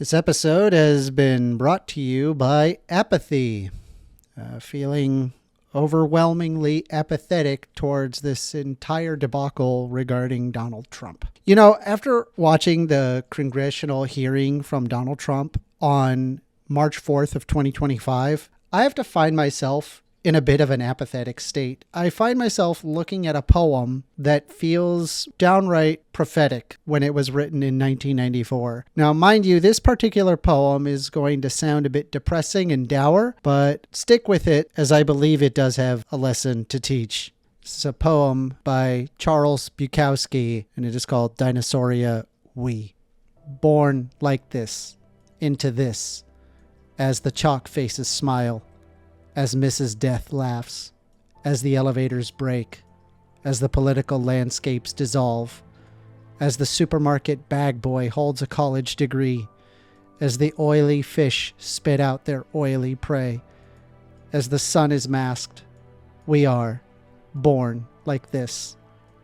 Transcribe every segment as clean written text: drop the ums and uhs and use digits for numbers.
This episode has been brought to you by apathy. Feeling overwhelmingly apathetic towards this entire debacle regarding Donald Trump. You know, after watching the congressional hearing from Donald Trump on March 4th of 2025, I have to find myself in a bit of an apathetic state. I find myself looking at a poem that feels downright prophetic when it was written in 1994. Now, mind you, this particular poem is going to sound a bit depressing and dour, but stick with it as I believe it does have a lesson to teach. This is a poem by Charles Bukowski, and it is called Dinosauria We. Born like this, into this, as the chalk faces smile, as Mrs. Death laughs, as the elevators break, as the political landscapes dissolve, as the supermarket bag boy holds a college degree, as the oily fish spit out their oily prey, as the sun is masked, we are born like this,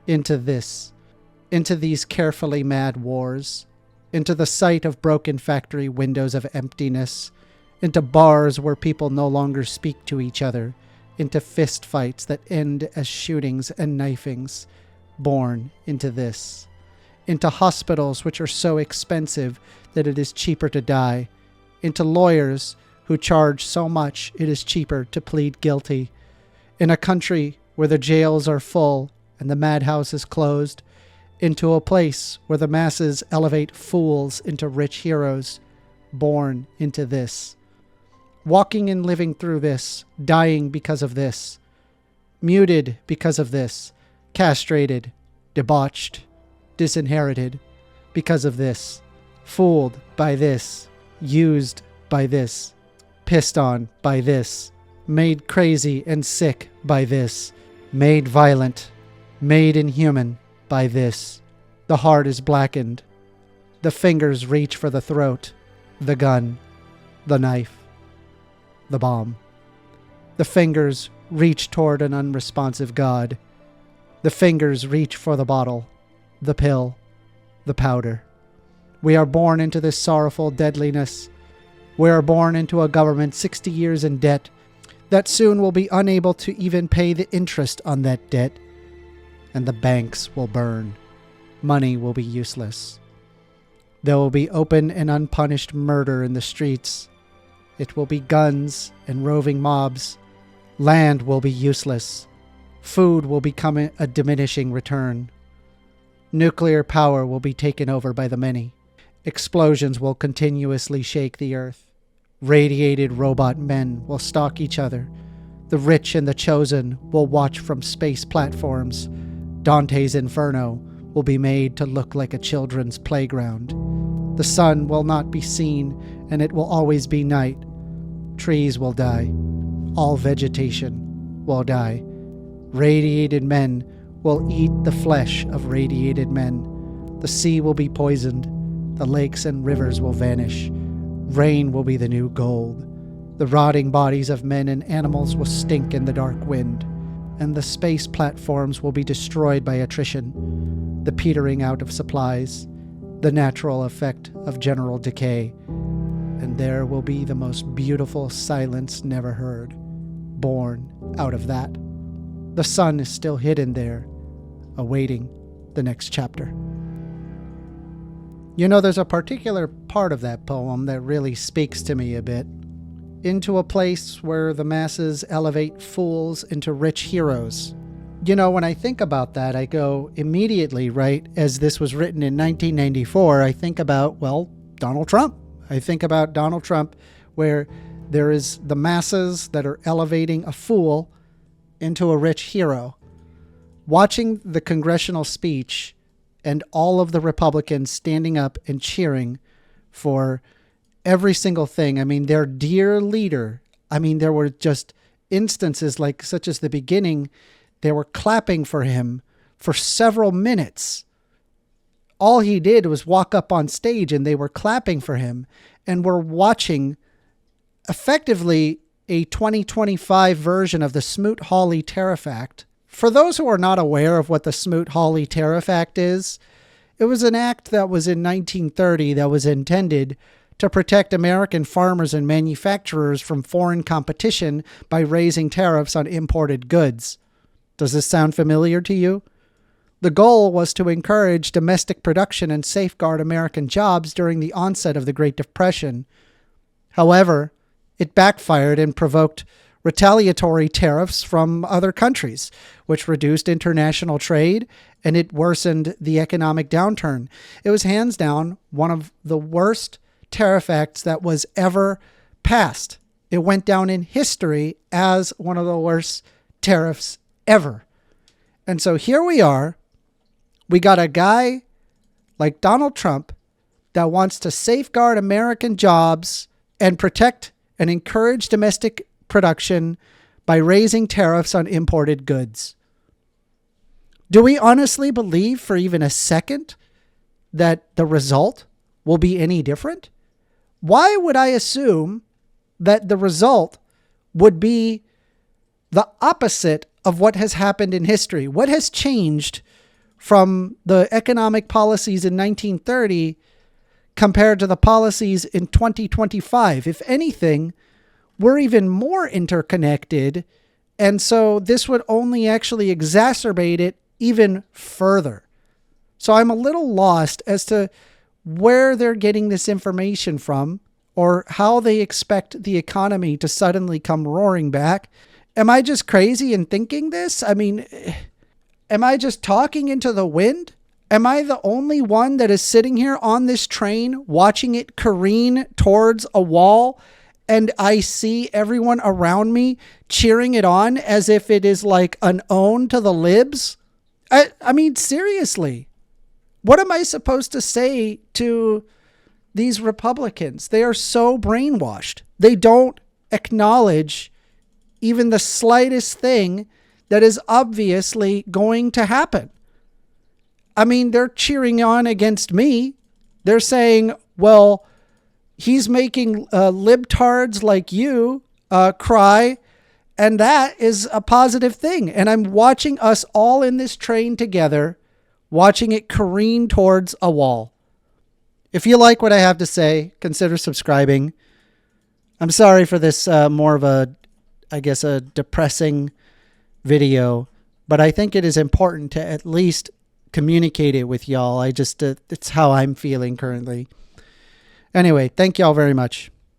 into these carefully mad wars, into the sight of broken factory windows of emptiness, into bars where people no longer speak to each other, into fist fights that end as shootings and knifings, born into this, into hospitals which are so expensive that it is cheaper to die, into lawyers who charge so much it is cheaper to plead guilty, in a country where the jails are full and the madhouse is closed, into a place where the masses elevate fools into rich heroes, born into this. Walking and living through this, dying because of this, muted because of this, castrated, debauched, disinherited because of this, fooled by this, used by this, pissed on by this, made crazy and sick by this, made violent, made inhuman by this. The heart is blackened. The fingers reach for the throat, the gun, the knife, the bomb. The fingers reach toward an unresponsive God. The fingers reach for the bottle, the pill, the powder. We are born into this sorrowful deadliness. We are born into a government 60 years in debt that soon will be unable to even pay the interest on that debt. And the banks will burn. Money will be useless. There will be open and unpunished murder in the streets. It will be guns and roving mobs. Land will be useless. Food will become a diminishing return. Nuclear power will be taken over by the many. Explosions will continuously shake the earth. Radiated robot men will stalk each other. The rich and the chosen will watch from space platforms. Dante's Inferno will be made to look like a children's playground. The sun will not be seen, and it will always be night. Trees will die. All vegetation will die. Radiated men will eat the flesh of radiated men. The sea will be poisoned. The lakes and rivers will vanish. Rain will be the new gold. The rotting bodies of men and animals will stink in the dark wind. And the space platforms will be destroyed by attrition, the petering out of supplies, the natural effect of general decay. And there will be the most beautiful silence never heard, born out of that. The sun is still hidden there, awaiting the next chapter. You know, there's a particular part of that poem that really speaks to me a bit. Into a place where the masses elevate fools into rich heroes. You know, when I think about that, I go immediately, right, as this was written in 1994, I think about, well, Donald Trump. I think about Donald Trump, where there is the masses that are elevating a fool into a rich hero. Watching the congressional speech and all of the Republicans standing up and cheering for every single thing. I mean, their dear leader. I mean, there were just instances like such as the beginning. They were clapping for him for several minutes. All he did was walk up on stage and they were clapping for him, and we're watching effectively a 2025 version of the Smoot-Hawley Tariff Act. For those who are not aware of what the Smoot-Hawley Tariff Act is, it was an act that was in 1930 that was intended to protect American farmers and manufacturers from foreign competition by raising tariffs on imported goods. Does this sound familiar to you? The goal was to encourage domestic production and safeguard American jobs during the onset of the Great Depression. However, it backfired and provoked retaliatory tariffs from other countries, which reduced international trade, and it worsened the economic downturn. It was hands down one of the worst tariff acts that was ever passed. It went down in history as one of the worst tariffs ever. And so here we are. We got a guy like Donald Trump that wants to safeguard American jobs and protect and encourage domestic production by raising tariffs on imported goods. Do we honestly believe for even a second that the result will be any different? Why would I assume that the result would be the opposite of what has happened in history? What has changed from the economic policies in 1930 compared to the policies in 2025? If anything, we're even more interconnected. And so this would only actually exacerbate it even further. So I'm a little lost as to where they're getting this information from or how they expect the economy to suddenly come roaring back. Am I just crazy in thinking this? I mean, am I just talking into the wind? Am I the only one that is sitting here on this train watching it careen towards a wall and I see everyone around me cheering it on as if it is like an own to the libs? I mean, seriously, what am I supposed to say to these Republicans? They are so brainwashed. They don't acknowledge even the slightest thing that is obviously going to happen. I mean, they're cheering on against me. They're saying, well, he's making libtards like you cry, and that is a positive thing. And I'm watching us all in this train together, watching it careen towards a wall. If you like what I have to say, consider subscribing. I'm sorry for this more of a, I guess, a depressing video, but I think it is important to at least communicate it with y'all. It's how I'm feeling currently. Anyway, thank y'all very much.